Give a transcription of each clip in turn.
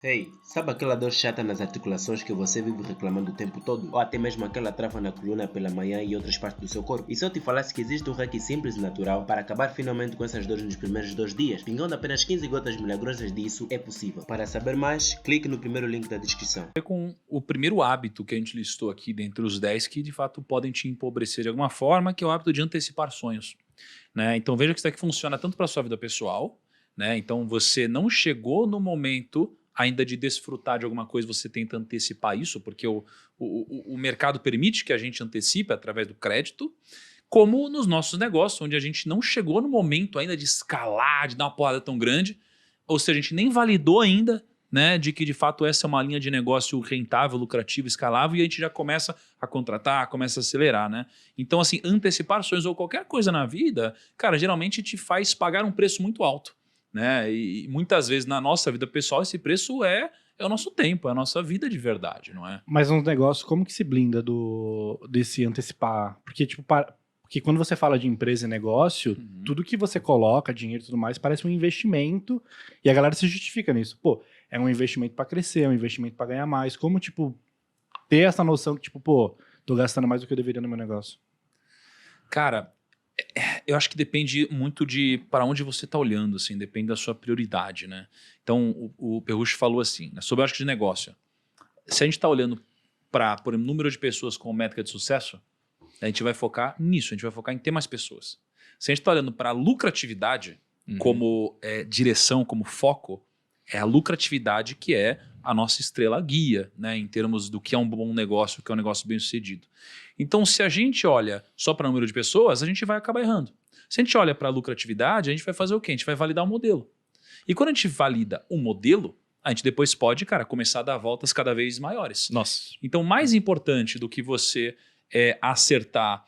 Ei, sabe aquela dor chata nas articulações que você vive reclamando o tempo todo? Ou até mesmo aquela trava na coluna pela manhã e outras partes do seu corpo? E se eu te falasse que existe um hack simples e natural para acabar finalmente com essas dores nos primeiros 2 dias? Pingando apenas 15 gotas milagrosas disso é possível. Para saber mais, clique no primeiro link da descrição. Com o primeiro hábito que a gente listou aqui dentre os 10 que de fato podem te empobrecer de alguma forma, que é o hábito de antecipar sonhos. Né? Então veja que isso daqui funciona tanto para a sua vida pessoal, né? Então você não chegou no momento ainda de desfrutar de alguma coisa, você tenta antecipar isso, porque o mercado permite que a gente antecipe através do crédito, como nos nossos negócios, onde a gente não chegou no momento ainda de escalar, de dar uma porrada tão grande, ou seja, a gente nem validou ainda, né, de que de fato essa é uma linha de negócio rentável, lucrativa, escalável, e a gente já começa a contratar, começa a acelerar, né? Então, assim, antecipar sonhos ou qualquer coisa na vida, cara, geralmente te faz pagar um preço muito alto, né? E muitas vezes na nossa vida pessoal esse preço é o nosso tempo, é a nossa vida de verdade, não é? Mas um negócio, como que se blinda desse antecipar? Porque, tipo, porque quando você fala de empresa e negócio, tudo que você coloca, dinheiro e tudo mais, parece um investimento e a galera se justifica nisso. Pô, é um investimento pra crescer, é um investimento pra ganhar mais. Como, tipo, ter essa noção que, tipo, pô, tô gastando mais do que eu deveria no meu negócio? Cara, eu acho que depende muito de para onde você está olhando, assim, depende da sua prioridade, né? Então, o Perrucci falou assim, né, sobre a ótica de negócio. Se a gente está olhando para, por exemplo, número de pessoas como métrica de sucesso, a gente vai focar nisso, a gente vai focar em ter mais pessoas. Se a gente está olhando para lucratividade como direção, como foco, é a lucratividade que é a nossa estrela guia, né, em termos do que é um bom negócio, o que é um negócio bem sucedido. Então, se a gente olha só para o número de pessoas, a gente vai acabar errando. Se a gente olha para a lucratividade, a gente vai fazer o quê? A gente vai validar o modelo. E quando a gente valida o modelo, a gente depois pode, cara, começar a dar voltas cada vez maiores. Nossa. Então, mais importante do que você acertar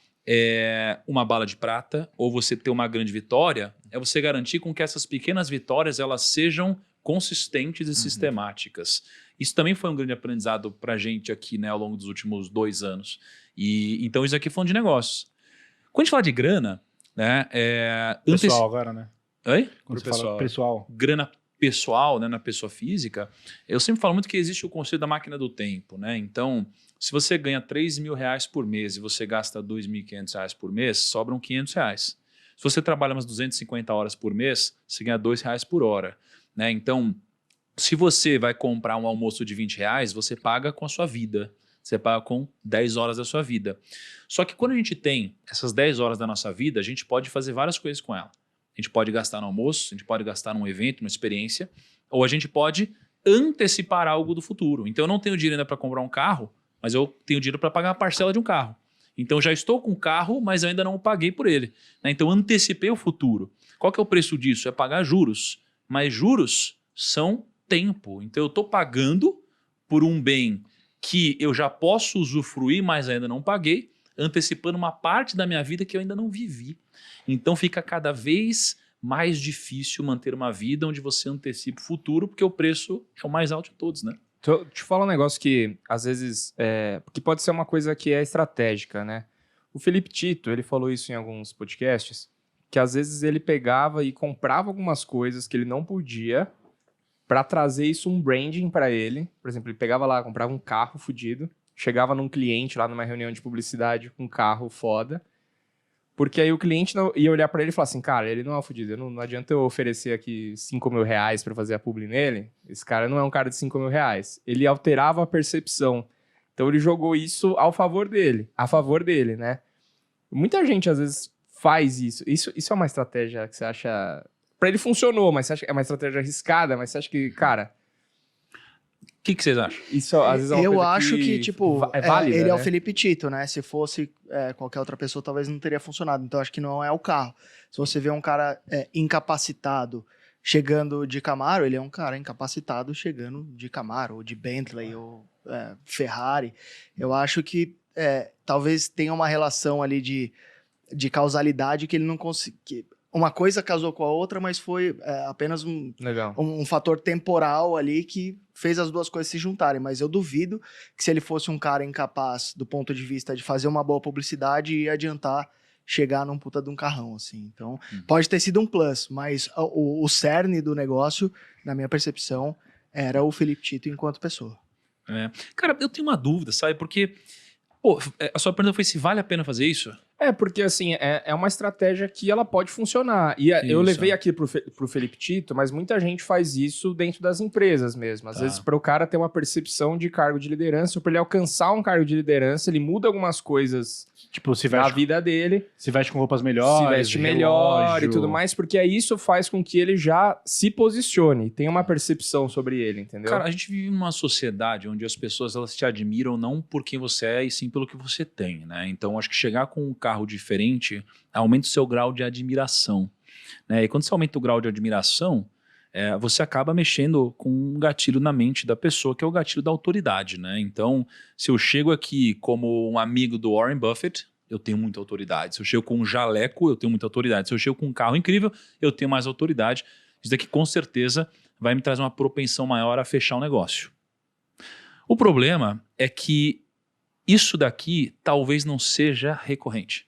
uma bala de prata ou você ter uma grande vitória, é você garantir com que essas pequenas vitórias elas sejam consistentes e sistemáticas. Isso também foi um grande aprendizado para a gente aqui, né, ao longo dos últimos 2 anos. E então isso aqui foi um de negócios. Quando a gente fala de grana, né, Pessoal agora, né? Oi? Quando você fala pessoal. Grana pessoal, né, na pessoa física, eu sempre falo muito que existe o conceito da máquina do tempo, né? Então, se você ganha R$ 3.000 por mês e você gasta R$ 2.500 por mês, sobram R$ 500. Se você trabalha umas 250 horas por mês, você ganha R$ 2 por hora, né? Então, se você vai comprar um almoço de R$ 20, você paga com a sua vida. Você paga com 10 horas da sua vida. Só que quando a gente tem essas 10 horas da nossa vida, a gente pode fazer várias coisas com ela. A gente pode gastar no almoço, a gente pode gastar num evento, numa experiência, ou a gente pode antecipar algo do futuro. Então eu não tenho dinheiro ainda para comprar um carro, mas eu tenho dinheiro para pagar a parcela de um carro. Então eu já estou com o carro, mas eu ainda não o paguei por ele, né? Então eu antecipei o futuro. Qual que é o preço disso? É pagar juros. Mas juros são tempo. Então eu estou pagando por um bem que eu já posso usufruir, mas ainda não paguei, antecipando uma parte da minha vida que eu ainda não vivi. Então fica cada vez mais difícil manter uma vida onde você antecipa o futuro, porque o preço é o mais alto de todos, né? Deixa eu te falar um negócio que, às vezes, que pode ser uma coisa que é estratégica, né? O Felipe Tito, ele falou isso em alguns podcasts, que às vezes ele pegava e comprava algumas coisas que ele não podia para trazer isso um branding para ele. Por exemplo, ele pegava lá, comprava um carro fodido, chegava num cliente lá numa reunião de publicidade com um carro foda, porque aí o cliente ia olhar pra ele e falar assim, cara, ele não é um fudido, não adianta eu oferecer aqui R$ 5.000 pra fazer a publi nele, esse cara não é um cara de R$ 5.000. Ele alterava a percepção. Então ele jogou isso a favor dele, né? Muita gente às vezes faz isso. Isso é uma estratégia que você acha... Pra ele funcionou, mas você acha que é uma estratégia arriscada, mas você acha que, cara... O que vocês acham? Isso às vezes é uma Eu coisa acho que, tipo, é válida, ele é o né? Felipe Tito, né? Se fosse qualquer outra pessoa, talvez não teria funcionado. Então, acho que não é o carro. Se você vê um cara incapacitado chegando de Camaro, ele é um cara incapacitado chegando de Camaro, ou de Bentley, ou Ferrari. Eu acho que talvez tenha uma relação ali de causalidade que ele não consegue... Uma coisa casou com a outra, mas foi apenas Legal. um fator temporal ali que fez as duas coisas se juntarem. Mas eu duvido que se ele fosse um cara incapaz do ponto de vista de fazer uma boa publicidade, ia adiantar chegar num puta de um carrão, assim. Então, pode ter sido um plus, mas o cerne do negócio, na minha percepção, era o Felipe Tito enquanto pessoa. Cara, eu tenho uma dúvida, sabe? Porque pô, a sua pergunta foi se vale a pena fazer isso? Porque assim, é uma estratégia que ela pode funcionar. E eu Isso. levei aqui pro Felipe Tito, mas muita gente faz isso dentro das empresas mesmo. Às vezes, para o cara ter uma percepção de cargo de liderança, ou para ele alcançar um cargo de liderança, ele muda algumas coisas Tipo, se na veste, vida dele, se veste com roupas melhores, se veste melhor relógio. e tudo mais, porque aí isso faz com que ele já se posicione, tenha uma percepção sobre ele, entendeu? Cara, a gente vive numa sociedade onde as pessoas elas te admiram não por quem você é, e sim pelo que você tem, né? Então, acho que chegar com um carro diferente aumenta o seu grau de admiração, né? E quando você aumenta o grau de admiração, você acaba mexendo com um gatilho na mente da pessoa, que é o gatilho da autoridade, né? Então, se eu chego aqui como um amigo do Warren Buffett, eu tenho muita autoridade. Se eu chego com um jaleco, eu tenho muita autoridade. Se eu chego com um carro incrível, eu tenho mais autoridade. Isso daqui, com certeza, vai me trazer uma propensão maior a fechar um negócio. O problema é que isso daqui talvez não seja recorrente.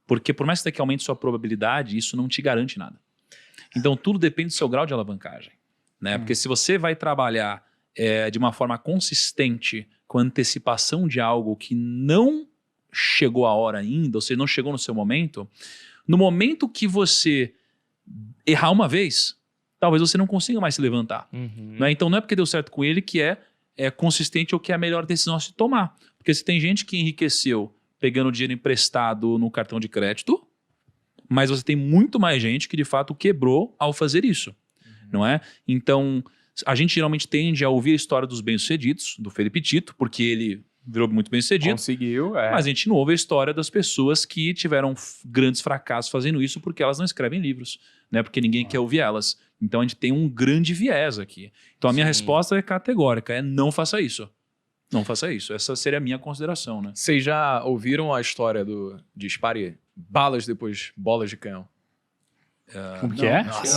Porque por mais que isso daqui aumente sua probabilidade, isso não te garante nada. Então, tudo depende do seu grau de alavancagem, né? Porque se você vai trabalhar de uma forma consistente com antecipação de algo que não chegou a hora ainda, ou seja, não chegou no seu momento, no momento que você errar uma vez, talvez você não consiga mais se levantar. Né? Então, não é porque deu certo com ele que é consistente ou que é a melhor decisão a se tomar. Porque se tem gente que enriqueceu pegando dinheiro emprestado no cartão de crédito, mas você tem muito mais gente que de fato quebrou ao fazer isso, não é? Então, a gente geralmente tende a ouvir a história dos bem-sucedidos, do Felipe Tito, porque ele virou muito bem-sucedido. Conseguiu, Mas a gente não ouve a história das pessoas que tiveram grandes fracassos fazendo isso porque elas não escrevem livros, né? Porque ninguém quer ouvir elas. Então, a gente tem um grande viés aqui. Então, a minha resposta é categórica, não faça isso. Não faça isso. Essa seria a minha consideração, né? Vocês já ouviram a história do dispare balas depois bolas de canhão? Como que é? Nossa.